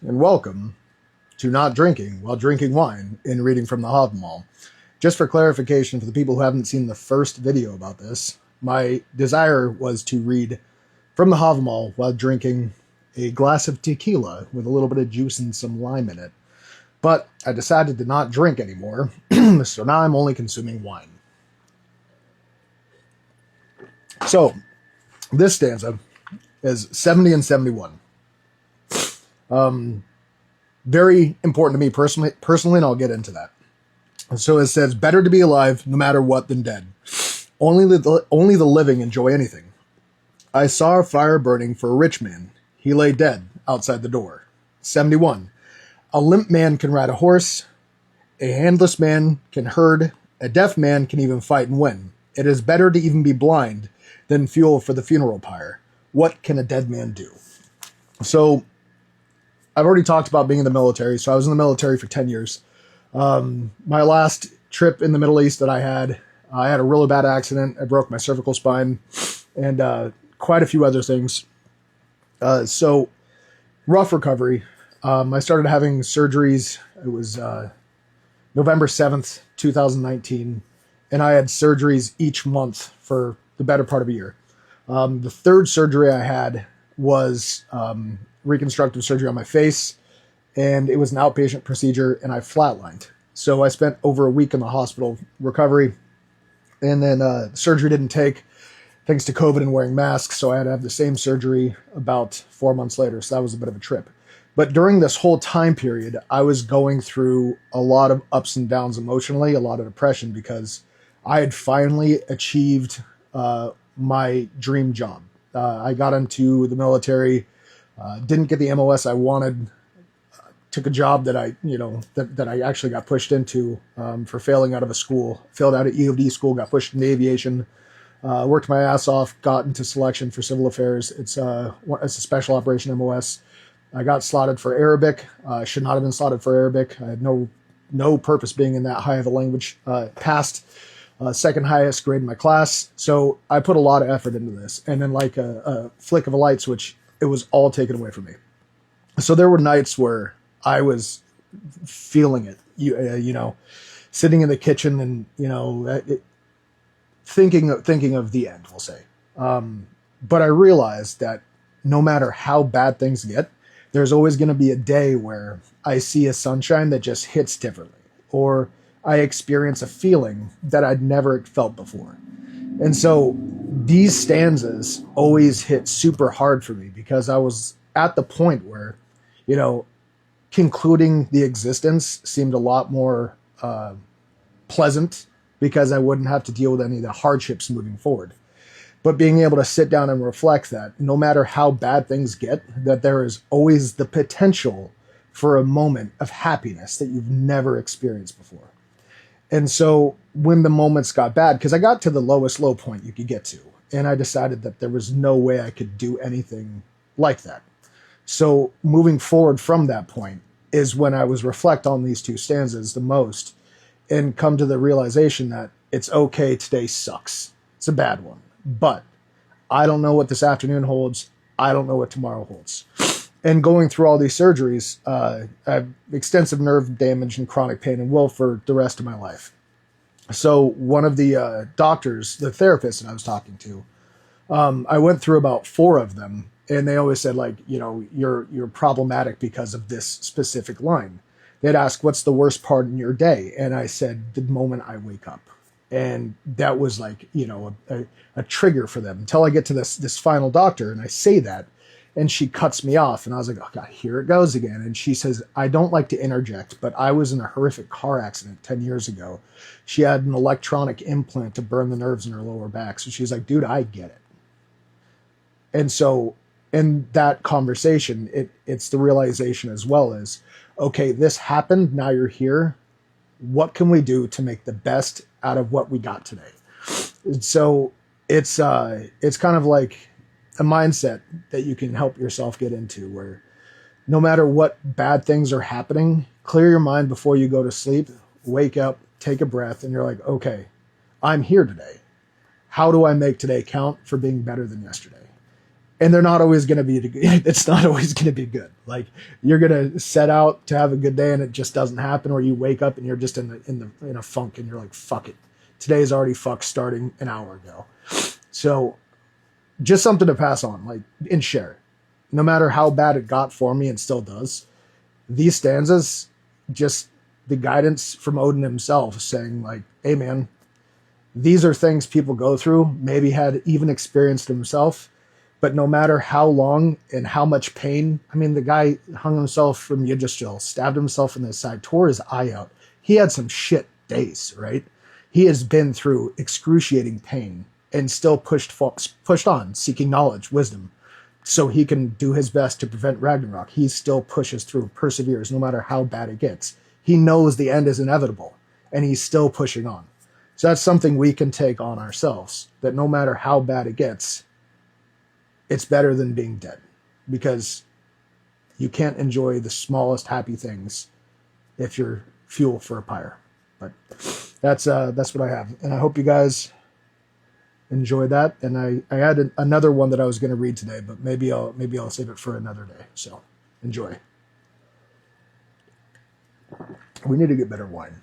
and welcome to Not Drinking While Drinking Wine and Reading from the Havamal. Just for clarification, for the people who haven't seen the first video about this, my desire was to read from the Havamal while drinking a glass of tequila with a little bit of juice and some lime in it. But I decided to not drink anymore, so now I'm only consuming wine. So, this stanza is 70 and 71. Very important to me personally, and I'll get into that. So it says, better to be alive no matter what than dead. Only the living enjoy anything. I saw a fire burning for a rich man. He lay dead outside the door. 71. A limp man can ride a horse. A handless man can herd. A deaf man can even fight and win. It is better to even be blind than fuel for the funeral pyre. What can a dead man do? So, I've already talked about being in the military. So I was in the military for 10 years. My last trip in the Middle East that I had a really bad accident. I broke my cervical spine and quite a few other things. So rough recovery. I started having surgeries. It was November 7th, 2019. And I had surgeries each month for the better part of a year. The third surgery I had was reconstructive surgery on my face, and it was an outpatient procedure, and I flatlined. So I spent over a week in the hospital recovery, and then surgery didn't take thanks to COVID and wearing masks, so I had to have the same surgery about 4 months later, so that was a bit of a trip. But during this whole time period, I was going through a lot of ups and downs emotionally, a lot of depression, because I had finally achieved my dream job. I got into the military, didn't get the MOS I wanted, took a job that I actually got pushed into for failing out of a school, failed out of EOD school, got pushed into aviation, worked my ass off, got into selection for civil affairs. It's a special operation MOS. I got slotted for Arabic. Should not have been slotted for Arabic. I had no purpose being in that high of a language. Passed second highest grade in my class. So I put a lot of effort into this. And then like a flick of a light switch, it was all taken away from me. So there were nights where I was feeling it, sitting in the kitchen and, thinking of the end, we'll say. But I realized that no matter how bad things get, there's always going to be a day where I see a sunshine that just hits differently, or I experience a feeling that I'd never felt before. And so these stanzas always hit super hard for me because I was at the point where, concluding the existence seemed a lot more pleasant because I wouldn't have to deal with any of the hardships moving forward. But being able to sit down and reflect that no matter how bad things get, that there is always the potential for a moment of happiness that you've never experienced before. And so when the moments got bad, because I got to the lowest low point you could get to, and I decided that there was no way I could do anything like that. So moving forward from that point is when I was reflect on these two stanzas the most and come to the realization that it's okay, today sucks. It's a bad one. But I don't know what this afternoon holds. I don't know what tomorrow holds. And going through all these surgeries, I have extensive nerve damage and chronic pain and will for the rest of my life. So one of the doctors, the therapist that I was talking to, I went through about 4 of them, and they always said, you're problematic because of this specific line. They'd ask, what's the worst part in your day? And I said, the moment I wake up. And that was a trigger for them until I get to this final doctor, and I say that, and she cuts me off, and I was like, oh God, here it goes again. And she says, I don't like to interject, but I was in a horrific car accident 10 years ago. She had an electronic implant to burn the nerves in her lower back. So she's like, dude, I get it. And so in that conversation, it's the realization as well as, okay, this happened, now you're here. What can we do to make the best out of what we got today? So it's kind of like a mindset that you can help yourself get into, where no matter what bad things are happening, clear your mind before you go to sleep, wake up, take a breath, and you're like, okay, I'm here today. How do I make today count for being better than yesterday? and they're not always going to be, it's not always going to be good. Like, you're going to set out to have a good day and it just doesn't happen, or you wake up and you're just in a funk and you're like, fuck it. Today is already fucked starting an hour ago. So just something to pass on, like, and share. No matter how bad it got for me and still does, these stanzas, just the guidance from Odin himself saying, like, hey man, these are things people go through, maybe had even experienced himself, but no matter how long and how much pain, I mean, the guy hung himself from Yggdrasil, stabbed himself in the side, tore his eye out. He had some shit days, right? He has been through excruciating pain and still pushed on, seeking knowledge, wisdom, so he can do his best to prevent Ragnarok. He still pushes through, perseveres, no matter how bad it gets. He knows the end is inevitable, and he's still pushing on. So that's something we can take on ourselves, that no matter how bad it gets, it's better than being dead, because you can't enjoy the smallest happy things if you're fuel for a pyre. But that's what I have, and I hope you guys enjoy that. And I had another one that I was going to read today, but maybe I'll save it for another day. So enjoy. We need to get better wine.